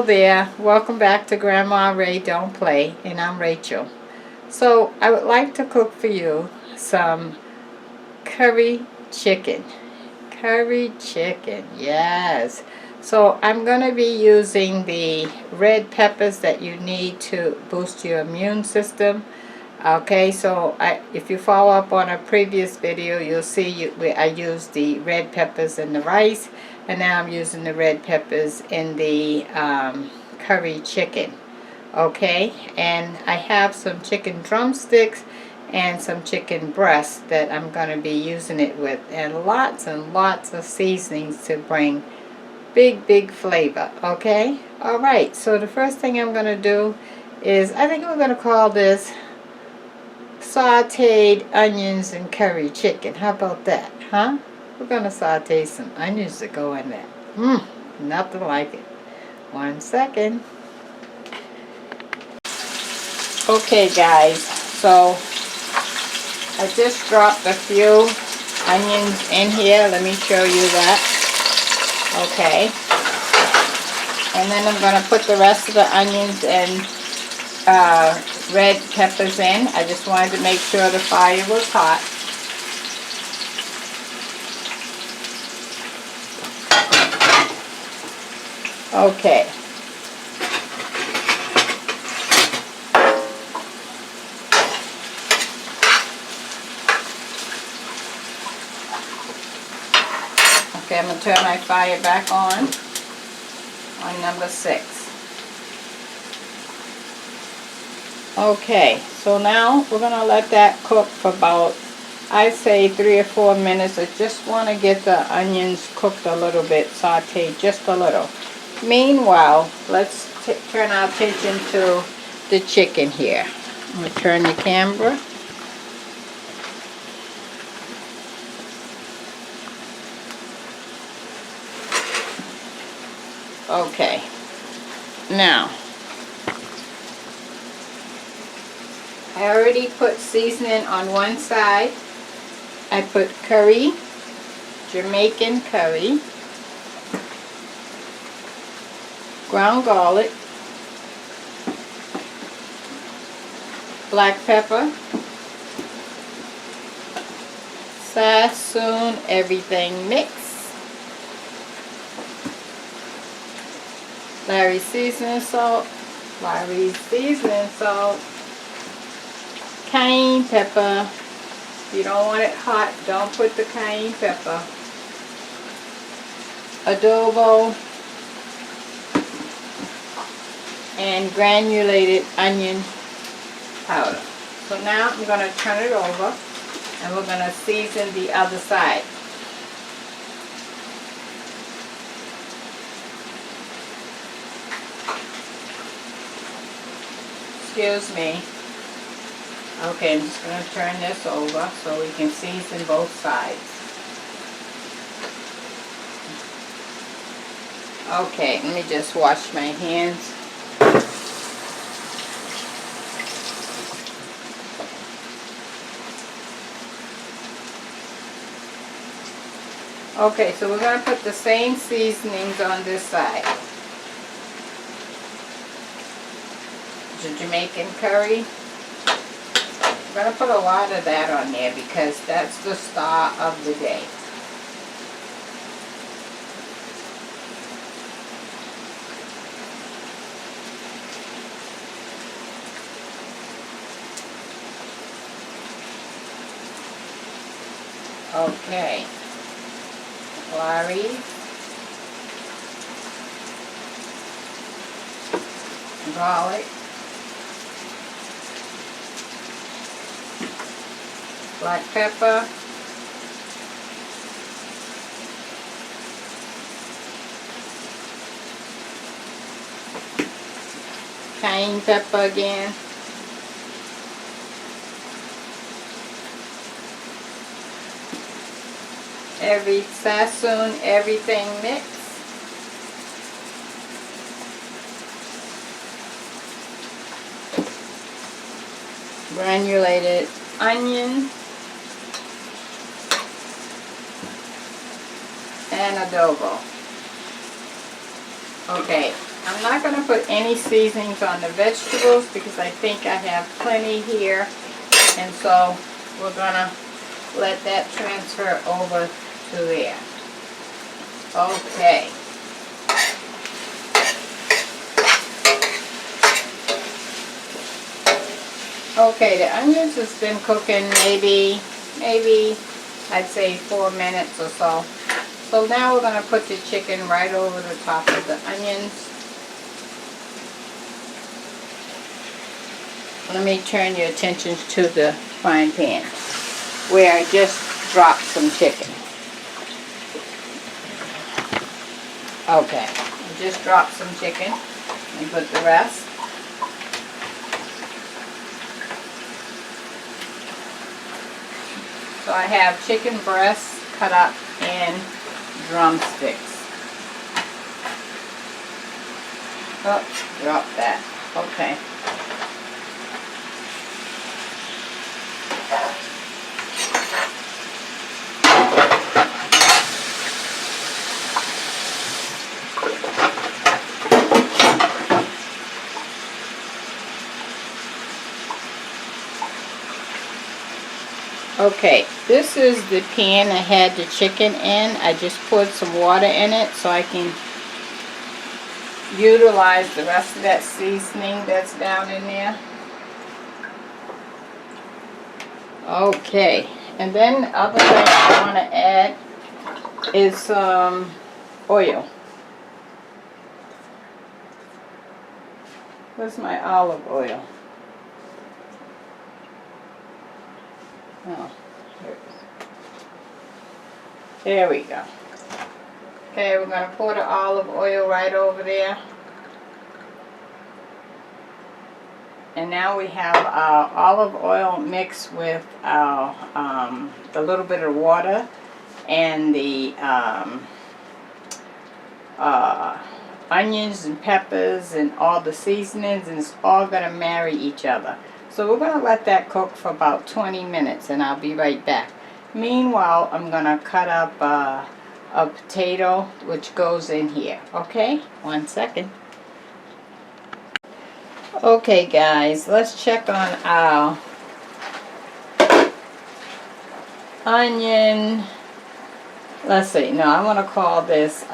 Hello there, welcome back to Grandma Ray Don't Play, and I'm Rachel. So I would like to cook for you some curry chicken. Curry chicken, yes. So I'm going to be using the red peppers that you need to boost your immune system. Okay, so if you follow up on a previous video, you'll see where I used the red peppers in the rice, and now I'm using the red peppers in the curry chicken. Okay, and I have some chicken drumsticks and some chicken breasts that I'm going to be using it with, and lots of seasonings to bring big flavor. Okay, alright, so the first thing I'm going to do is, I think we're going to call this sauteed onions and curry chicken. How about that, huh? We're going to saute some onions to go in there. Nothing like it. 1 second. Okay guys, so I just dropped a few onions in here. Let me show you that. Okay. And then I'm going to put the rest of the onions and red peppers in. I just wanted to make sure the fire was hot. Okay. Okay, I'm going to turn my fire back on number 6. Okay, so now we're going to let that cook for about, I'd say 3 or 4 minutes. I just want to get the onions cooked a little bit, sauteed just a little. Meanwhile, let's turn our attention to the chicken here. I'm going to turn the camera. Okay, now I already put seasoning on one side. I put curry, Jamaican curry, ground garlic, black pepper, Sassoon everything mix, Larry's seasoning salt, cayenne pepper. If you don't want it hot, don't put the cayenne pepper. Adobo and granulated onion powder. So now I'm going to turn it over and we're going to season the other side. Excuse me. Okay, I'm just going to turn this over so we can season both sides. Okay, let me just wash my hands. Okay, so we're going to put the same seasonings on this side. The Jamaican curry. I'm going to put a lot of that on there because that's the star of the day. Okay. Larry. Garlic. Black pepper, cayenne pepper again, Sassoon everything mix, granulated onion, and adobo. Okay, I'm not going to put any seasonings on the vegetables because I think I have plenty here. And so we're going to let that transfer over to there. Okay. Okay, the onions has been cooking maybe I'd say 4 minutes or so. So now we're going to put the chicken right over the top of the onions. Let me turn your attention to the frying pan where I just dropped some chicken. Okay, I just dropped some chicken and put the rest. So I have chicken breasts cut up in drumsticks. Oh, drop that. Okay. Okay, this is the pan I had the chicken in. I just poured some water in it so I can utilize the rest of that seasoning that's down in there. Okay, and then the other thing I want to add is some oil. Where's my olive oil? Oh, here it is. There we go. Okay, we're going to pour the olive oil right over there. And now we have our olive oil mixed with our the little bit of water and the onions and peppers and all the seasonings, and it's all going to marry each other. So we're going to let that cook for about 20 minutes and I'll be right back. Meanwhile, I'm going to cut up a potato which goes in here. Okay, 1 second. Okay guys, let's check on our onion. Let's see, no, I want to call this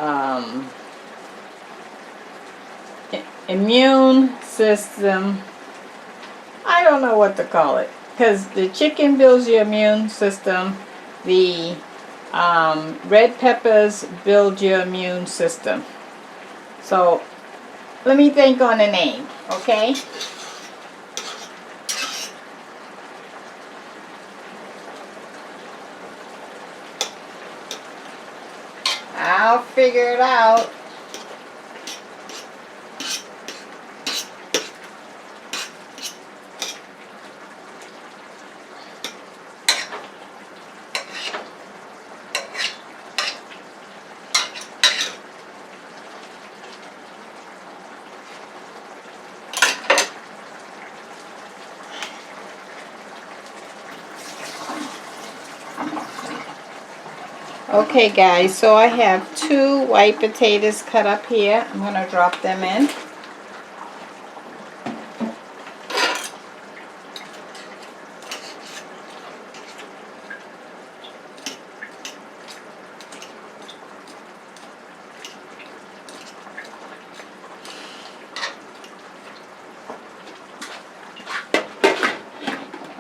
immune system. I don't know what to call it, because the chicken builds your immune system, the red peppers build your immune system. So let me think on a name, okay? I'll figure it out. Okay guys, so I have 2 white potatoes cut up here. I'm going to drop them in.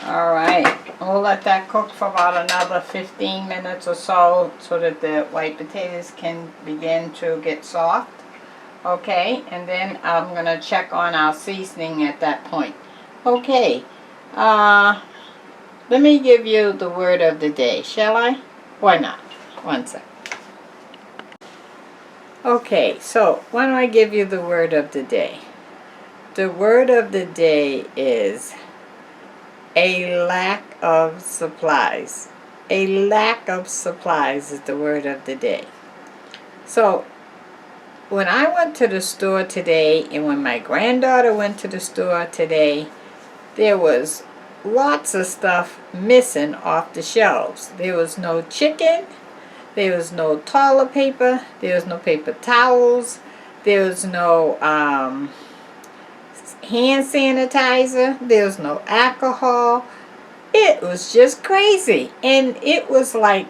Alright, we'll let that cook for about another 15 minutes or so that the white potatoes can begin to get soft. Okay, and then I'm going to check on our seasoning at that point. Okay, let me give you the word of the day, shall I? Why not? 1 second. Okay, so why don't I give you the word of the day? The word of the day is a lack of supplies. A lack of supplies is the word of the day. So when I went to the store today, and when my granddaughter went to the store today, there was lots of stuff missing off the shelves. There was no chicken, there was no toilet paper, there was no paper towels, There was no hand sanitizer. There was no alcohol. It was just crazy. And it was like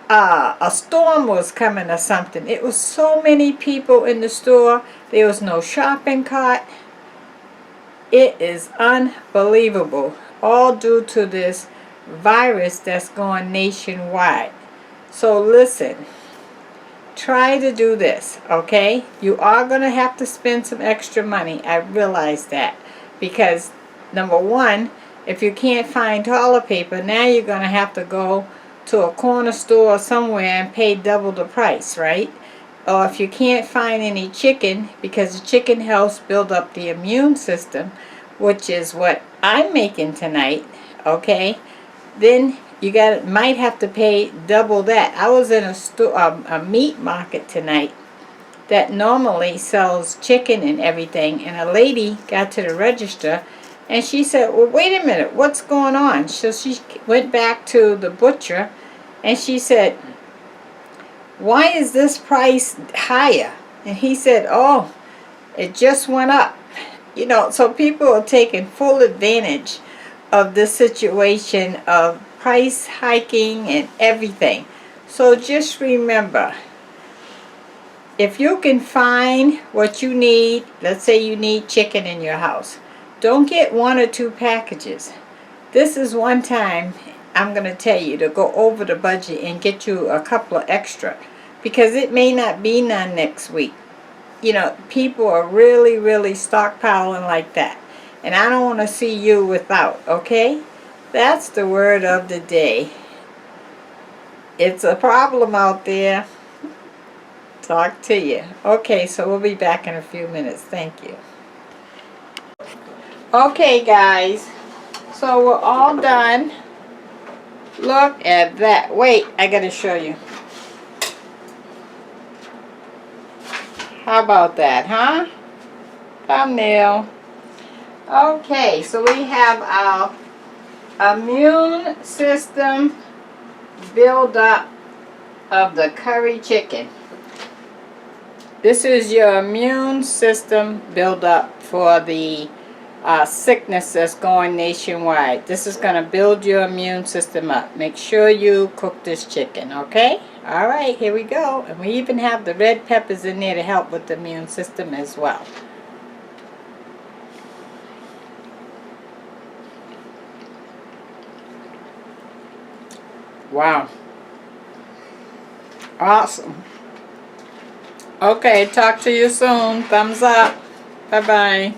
a storm was coming or something. It was so many people in the store. There was no shopping cart. It is unbelievable. All due to this virus that's going nationwide. So listen, try to do this, okay? You are going to have to spend some extra money. I realize that. Because, number one, if you can't find toilet paper, now you're going to have to go to a corner store or somewhere and pay double the price, right? Or if you can't find any chicken, because the chicken helps build up the immune system, which is what I'm making tonight, okay? Then you might have to pay double that. I was in a meat market tonight that normally sells chicken and everything, and a lady got to the register and she said, well, wait a minute, what's going on? So she went back to the butcher and she said, why is this price higher? And he said, oh, it just went up. You know, so people are taking full advantage of this situation of price hiking and everything. So just remember, if you can find what you need, let's say you need chicken in your house, don't get 1 or 2 packages. This is one time I'm going to tell you to go over the budget and get you a couple of extra, because it may not be none next week. You know, people are really stockpiling like that. And I don't want to see you without, okay? That's the word of the day. It's a problem out there. Talk to you. Okay, so we'll be back in a few minutes. Thank you. Okay, guys. So we're all done. Look at that. Wait, I gotta show you. How about that, huh? Thumbnail. Okay, so we have our immune system build up of the curry chicken. This is your immune system build up for the sickness that's going nationwide. This is going to build your immune system up. Make sure you cook this chicken, okay? Alright, here we go. And we even have the red peppers in there to help with the immune system as well. Wow. Awesome. Okay, talk to you soon. Thumbs up. Bye-bye.